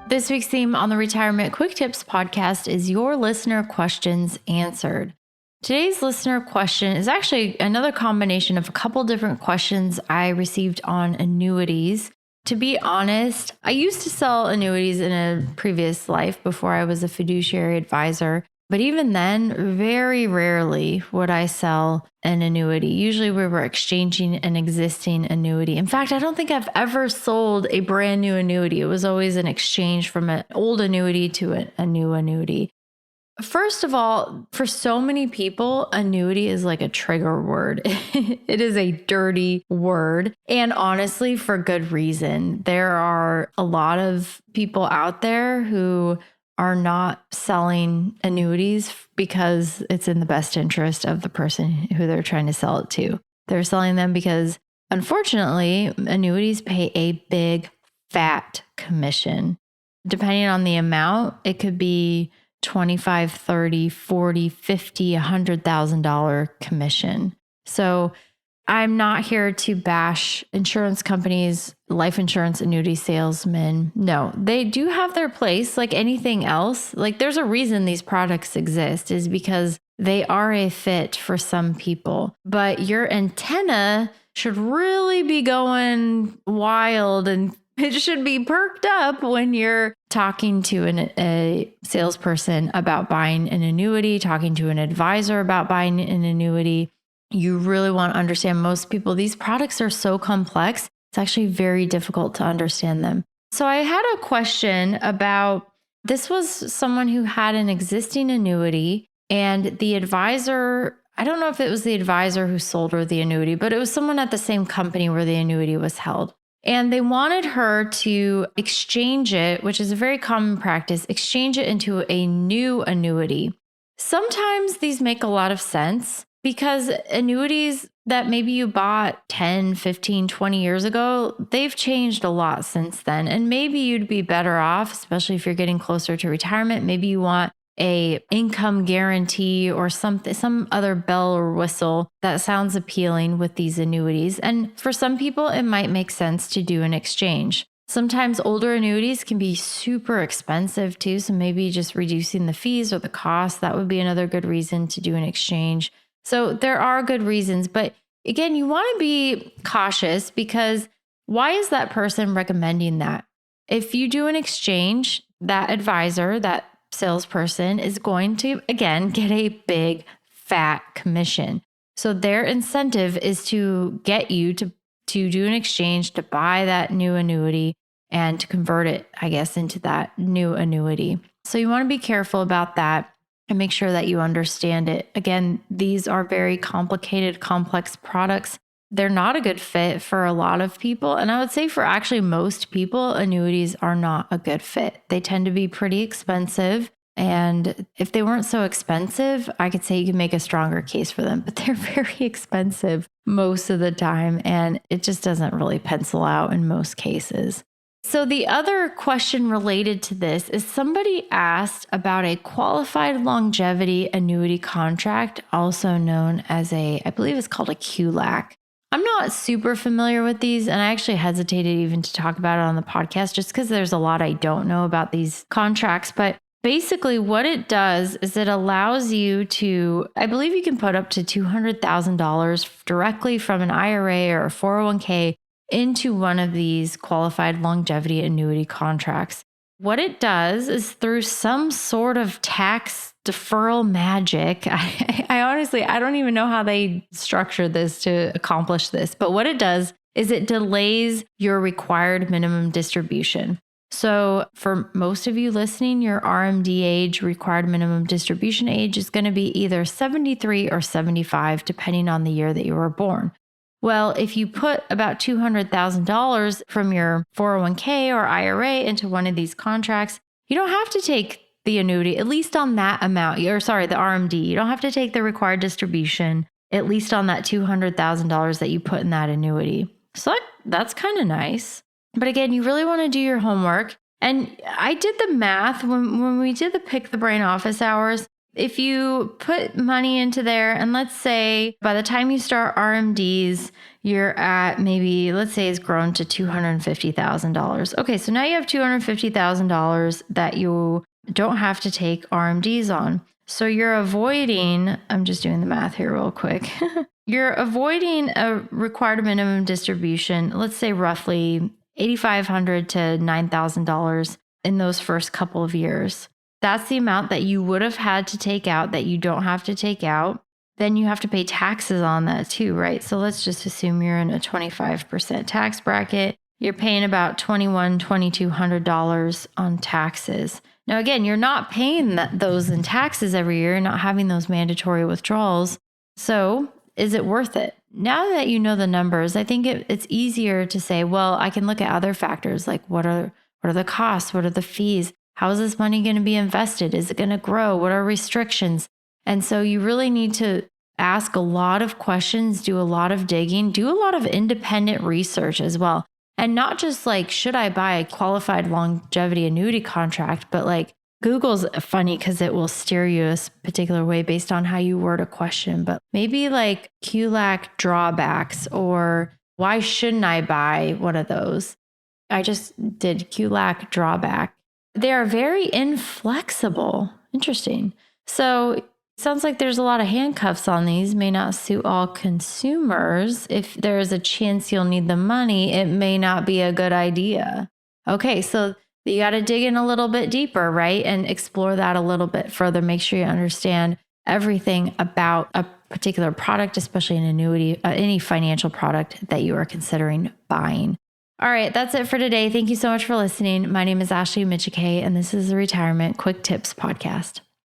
This week's theme on the Retirement Quick Tips podcast is your listener questions answered. Today's listener question is actually another combination of a couple different questions I received on annuities. To be honest, I used to sell annuities in a previous life before I was a fiduciary advisor. But even then, very rarely would I sell an annuity. Usually we were exchanging an existing annuity. In fact, I don't think I've ever sold a brand new annuity. It was always an exchange from an old annuity to a new annuity. First of all, for so many people, annuity is like a trigger word. It is a dirty word. And honestly, for good reason. There are a lot of people out there who are not selling annuities because it's in the best interest of the person who they're trying to sell it to. They're selling them because, unfortunately, annuities pay a big, fat commission. Depending on the amount, it could be $25, $30, $40, $50, $100,000 commission. So I'm not here to bash insurance companies, life insurance annuity salesmen. No, they do have their place like anything else. Like there's a reason these products exist is because they are a fit for some people. But your antenna should really be going wild and it should be perked up when you're talking to a salesperson about buying an annuity, talking to an advisor about buying an annuity. You really want to understand most people. These products are so complex. It's actually very difficult to understand them. So I had a question about, this was someone who had an existing annuity and the advisor, I don't know if it was the advisor who sold her the annuity, but it was someone at the same company where the annuity was held. And they wanted her to exchange it, which is a very common practice, exchange it into a new annuity. Sometimes these make a lot of sense. Because annuities that maybe you bought 10, 15, 20 years ago, they've changed a lot since then. And maybe you'd be better off, especially if you're getting closer to retirement. Maybe you want a income guarantee or something, some other bell or whistle that sounds appealing with these annuities. And for some people, it might make sense to do an exchange. Sometimes older annuities can be super expensive too. So maybe just reducing the fees or the cost, that would be another good reason to do an exchange. So there are good reasons, but again, you want to be cautious because why is that person recommending that? If you do an exchange, that advisor, that salesperson is going to, again, get a big fat commission. So their incentive is to get you to do an exchange, to buy that new annuity and to convert it, I guess, into that new annuity. So you want to be careful about that. And make sure that you understand it. Again, these are very complicated, complex products. They're not a good fit for a lot of people. And I would say for actually most people, annuities are not a good fit. They tend to be pretty expensive. And if they weren't so expensive, I could say you can make a stronger case for them. But they're very expensive most of the time. And it just doesn't really pencil out in most cases. So the other question related to this is somebody asked about a qualified longevity annuity contract, also known as I believe it's called a QLAC. I'm not super familiar with these, and I actually hesitated even to talk about it on the podcast just because there's a lot I don't know about these contracts. But basically what it does is it allows you to, I believe you can put up to $200,000 directly from an IRA or a 401k into one of these qualified longevity annuity contracts. What it does is through some sort of tax deferral magic, I honestly, I don't even know how they structure this to accomplish this, but what it does is it delays your required minimum distribution. So for most of you listening, your RMD age, required minimum distribution age, is going to be either 73 or 75, depending on the year that you were born. Well, if you put about $200,000 from your 401k or IRA into one of these contracts, you don't have to take the annuity, at least on that amount, the RMD. You don't have to take the required distribution, at least on that $200,000 that you put in that annuity. So that's kind of nice. But again, you really want to do your homework. And I did the math when we did the Pick the Brain office hours. if you put money into there, and let's say by the time you start RMDs, you're at maybe, let's say it's grown to $250,000. Okay, so now you have $250,000 that you don't have to take RMDs on. So you're avoiding, I'm just doing the math here real quick. You're avoiding a required minimum distribution, let's say roughly $8,500 to $9,000 in those first couple of years. That's the amount that you would have had to take out that you don't have to take out. Then you have to pay taxes on that too, right? So let's just assume you're in a 25% tax bracket. You're paying about $2,100, $2,200 on taxes. Now, again, you're not paying those in taxes every year, not having those mandatory withdrawals. So is it worth it? Now that you know the numbers, I think it's easier to say, well, I can look at other factors like what are the costs? What are the fees? How is this money going to be invested? Is it going to grow? What are restrictions? And so you really need to ask a lot of questions, do a lot of digging, do a lot of independent research as well. And not just like, should I buy a qualified longevity annuity contract, but like Google's funny because it will steer you a particular way based on how you word a question. But maybe like QLAC drawbacks, or why shouldn't I buy one of those? I just did QLAC drawback. They are very inflexible. Interesting. So it sounds like there's a lot of handcuffs on these. May not suit all consumers. If there is a chance you'll need the money, it may not be a good idea. Okay, so you got to dig in a little bit deeper, right? And explore that a little bit further. Make sure you understand everything about a particular product, especially an annuity, any financial product that you are considering buying. All right, that's it for today. Thank you so much for listening. My name is Ashley Michike, and this is the Retirement Quick Tips Podcast.